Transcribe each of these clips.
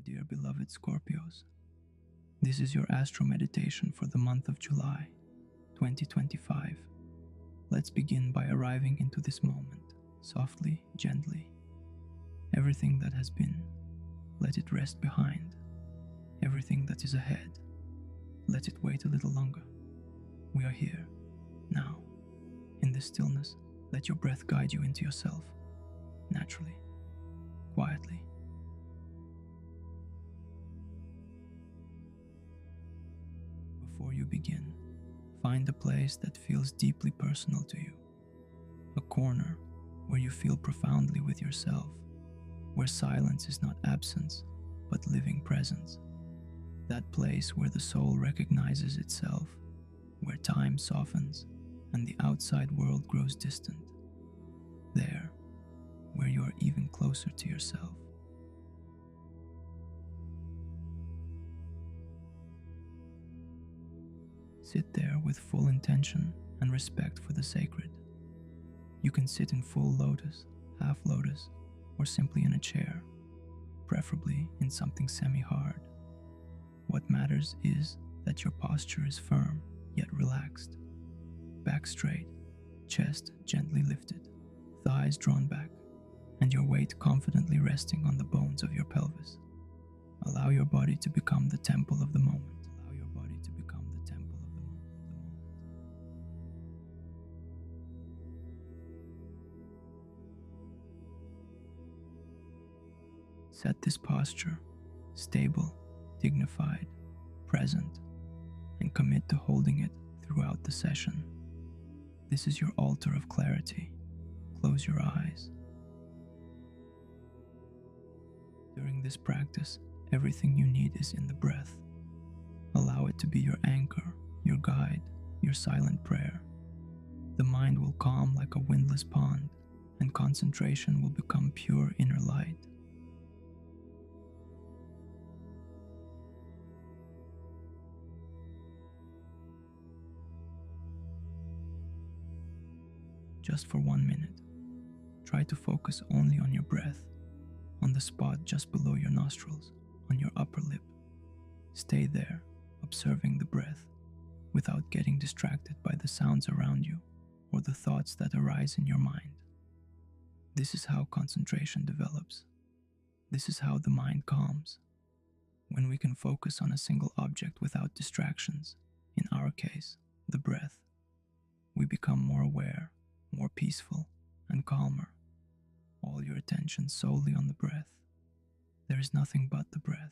Dear beloved Scorpios, this is your AstroMeditation for the month of July 2025. Let's begin by arriving into this moment, softly, gently. Everything that has been, let it rest behind. Everything that is ahead, let it wait a little longer. We are here, now. In this stillness, let your breath guide you into yourself, naturally, quietly. Before you begin, find a place that feels deeply personal to you. A corner where you feel profoundly with yourself, where silence is not absence, but living presence. That place where the soul recognizes itself, where time softens and the outside world grows distant. There, where you are even closer to yourself. Sit there with full intention and respect for the sacred. You can sit in full lotus, half lotus, or simply in a chair, preferably in something semi-hard. What matters is that your posture is firm yet relaxed. Back straight, chest gently lifted, thighs drawn back, and your weight confidently resting on the bones of your pelvis. Allow your body to become the temple of the moment. Set this posture, stable, dignified, present, and commit to holding it throughout the session. This is your altar of clarity. Close your eyes. During this practice, everything you need is in the breath. Allow it to be your anchor, your guide, your silent prayer. The mind will calm like a windless pond, and concentration will become pure inner light. Just for 1 minute, try to focus only on your breath, on the spot just below your nostrils, on your upper lip. Stay there, observing the breath, without getting distracted by the sounds around you or the thoughts that arise in your mind. This is how concentration develops. This is how the mind calms. When we can focus on a single object without distractions, in our case, the breath, we become more aware, more peaceful, and calmer. All your attention solely on the breath. There is nothing but the breath,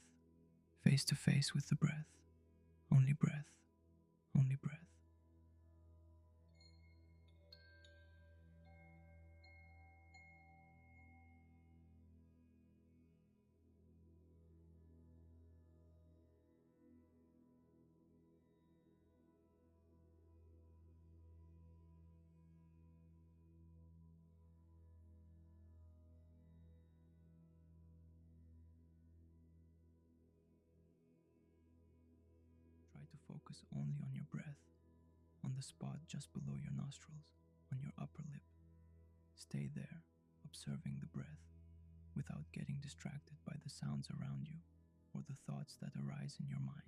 face to face with the breath. Only breath, only breath. Try to focus only on your breath, on the spot just below your nostrils, on your upper lip. Stay there, observing the breath, without getting distracted by the sounds around you or the thoughts that arise in your mind.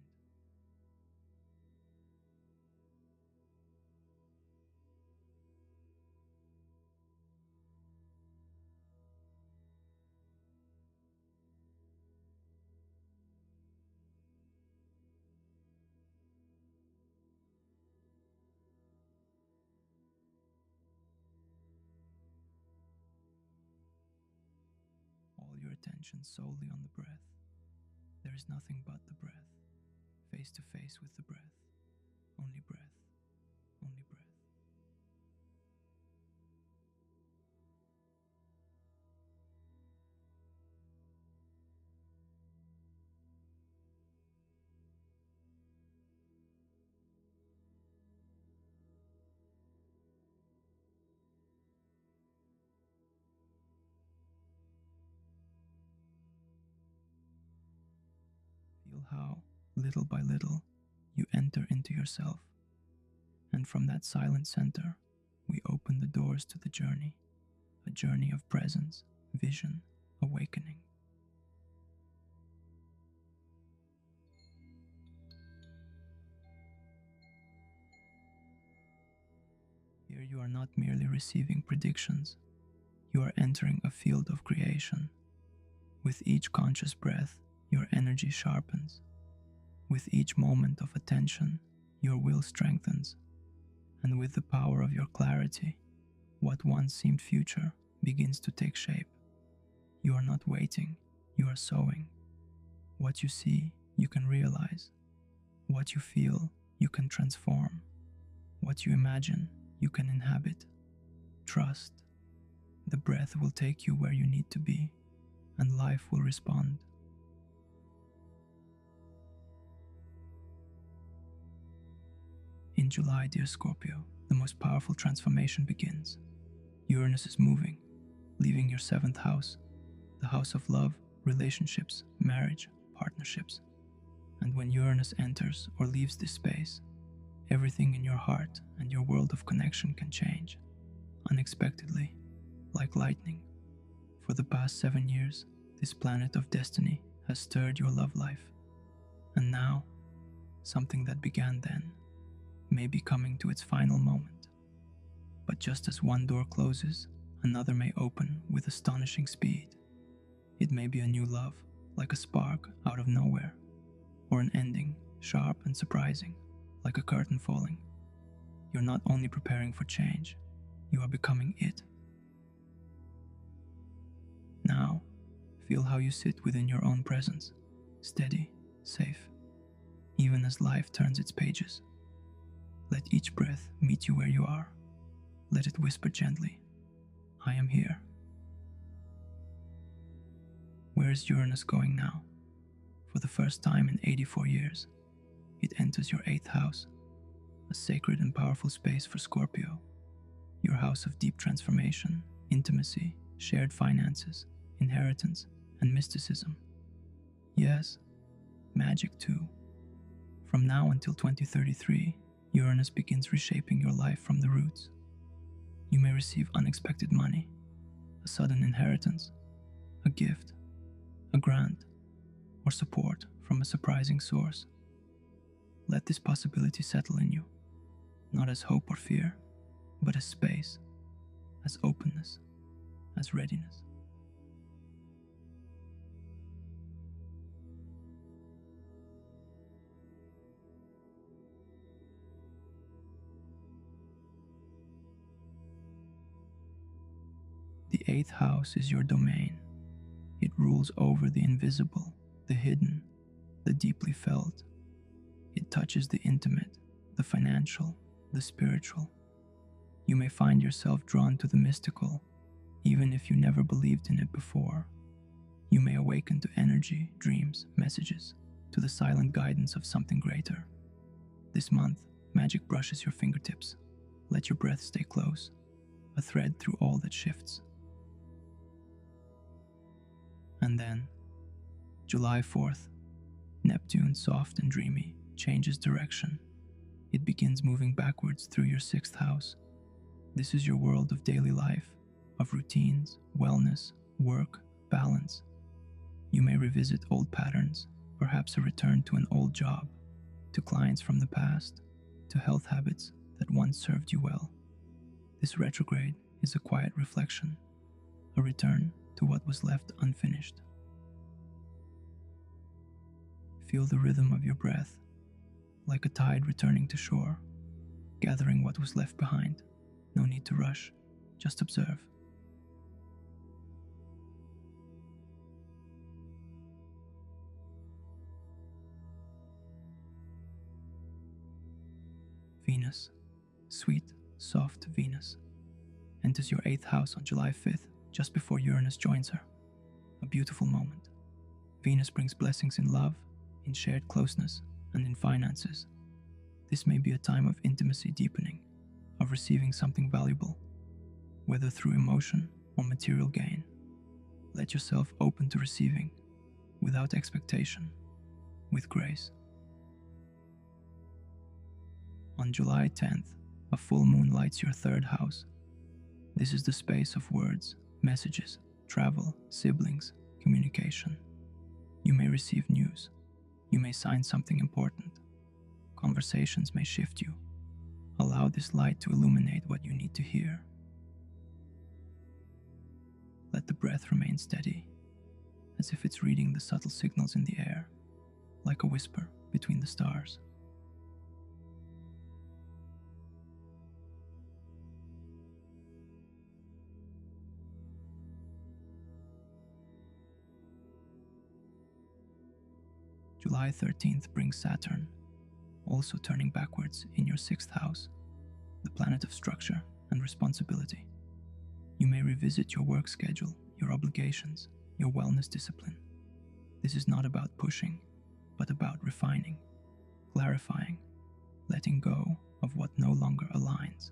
All your attention solely on the breath. There is nothing but the breath, face to face with the breath. Only breath, only breath. Feel how, little by little, you enter into yourself. And from that silent center, we open the doors to the journey, a journey of presence, vision, awakening. Here you are not merely receiving predictions, you are entering a field of creation. With each conscious breath, your energy sharpens. With each moment of attention, your will strengthens. And with the power of your clarity, what once seemed future begins to take shape. You are not waiting, you are sowing. What you see, you can realize. What you feel, you can transform. What you imagine, you can inhabit. Trust. The breath will take you where you need to be, and life will respond. In July, dear Scorpio, the most powerful transformation begins. Uranus is moving, leaving your 7th house, the house of love, relationships, marriage, partnerships. And when Uranus enters or leaves this space, everything in your heart and your world of connection can change, unexpectedly, like lightning. For the past 7 years, this planet of destiny has stirred your love life. And now, something that began then may be coming to its final moment. But just as one door closes, another may open with astonishing speed. It may be a new love, like a spark out of nowhere, or an ending, sharp and surprising, like a curtain falling. You're not only preparing for change, you are becoming it. Now, feel how you sit within your own presence, steady, safe, even as life turns its pages. Let each breath meet you where you are. Let it whisper gently, I am here. Where is Uranus going now? For the first time in 84 years, it enters your 8th house, a sacred and powerful space for Scorpio, your house of deep transformation, intimacy, shared finances, inheritance, and mysticism. Yes, magic too. From now until 2033, Uranus begins reshaping your life from the roots. You may receive unexpected money, a sudden inheritance, a gift, a grant, or support from a surprising source. Let this possibility settle in you, not as hope or fear, but as space, as openness, as readiness. The 8th house is your domain. It rules over the invisible, the hidden, the deeply felt. It touches the intimate, the financial, the spiritual. You may find yourself drawn to the mystical, even if you never believed in it before. You may awaken to energy, dreams, messages, to the silent guidance of something greater. This month, magic brushes your fingertips. Let your breath stay close, a thread through all that shifts. And then, July 4th, Neptune, soft and dreamy, changes direction. It begins moving backwards through your 6th house. This is your world of daily life, of routines, wellness, work, balance. You may revisit old patterns, perhaps a return to an old job, to clients from the past, to health habits that once served you well. This retrograde is a quiet reflection, a return to what was left unfinished. Feel the rhythm of your breath, like a tide returning to shore, gathering what was left behind. No need to rush, just observe. Venus, sweet, soft Venus, enters your 8th house on July 5th, just before Uranus joins her. A beautiful moment. Venus brings blessings in love, in shared closeness, and in finances. This may be a time of intimacy deepening, of receiving something valuable, whether through emotion or material gain. Let yourself open to receiving, without expectation, with grace. On July 10th, a full moon lights your 3rd house. This is the space of words, messages, travel, siblings, communication. You may receive news. You may sign something important. Conversations may shift you. A Allow this light to illuminate what you need to hear. Let the breath remain steady, as if it's reading the subtle signals in the air, like a whisper between the stars. July 13th brings Saturn, also turning backwards in your 6th house, the planet of structure and responsibility. You may revisit your work schedule, your obligations, your wellness discipline. This is not about pushing, but about refining, clarifying, letting go of what no longer aligns.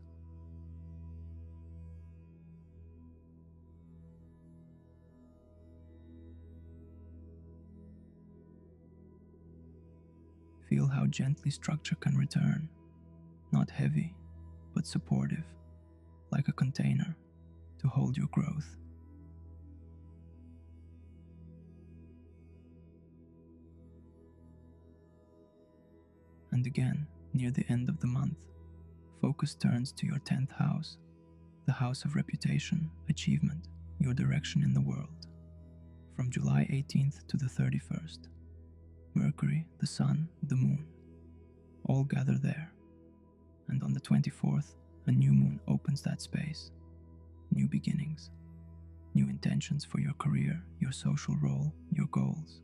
Feel how gently structure can return, not heavy, but supportive, like a container to hold your growth. And again, near the end of the month, focus turns to your 10th house, the house of reputation, achievement, your direction in the world. From July 18th to the 31st, Mercury, the Sun, the Moon, all gather there. And on the 24th, a new moon opens that space. New beginnings, new intentions for your career, your social role, your goals.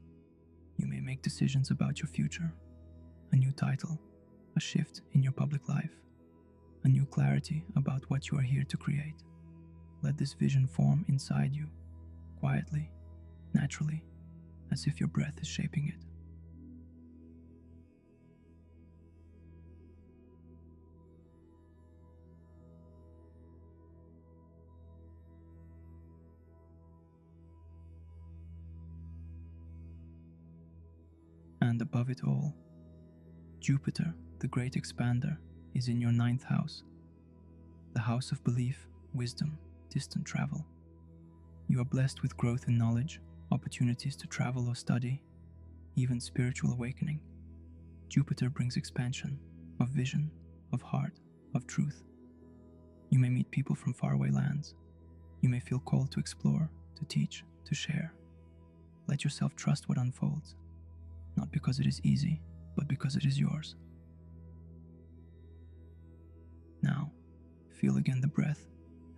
You may make decisions about your future, a new title, a shift in your public life, a new clarity about what you are here to create. Let this vision form inside you, quietly, naturally, as if your breath is shaping it. And above it all, Jupiter, the great expander, is in your 9th house, the house of belief, wisdom, distant travel. You are blessed with growth in knowledge, opportunities to travel or study, even spiritual awakening. Jupiter brings expansion of vision, of heart, of truth. You may meet people from faraway lands. You may feel called to explore, to teach, to share. Let yourself trust what unfolds, not because it is easy, but because it is yours. Now, feel again the breath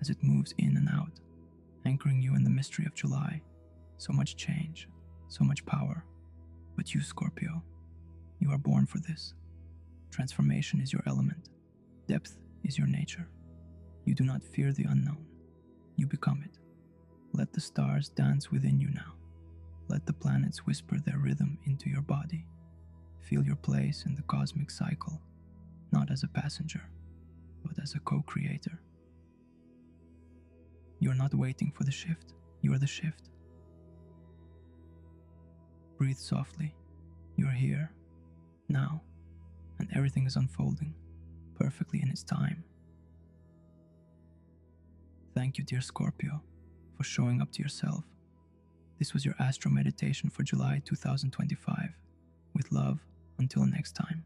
as it moves in and out, anchoring you in the mystery of July. So much change, so much power. But you, Scorpio, you are born for this. Transformation is your element. Depth is your nature. You do not fear the unknown. You become it. Let the stars dance within you now. Let the planets whisper their rhythm into your body. Feel your place in the cosmic cycle, not as a passenger, but as a co-creator. You are not waiting for the shift, you are the shift. Breathe softly. You are here, now, and everything is unfolding perfectly in its time. Thank you, dear Scorpio, for showing up to yourself. This was your Astro Meditation for July 2025. With love, until next time.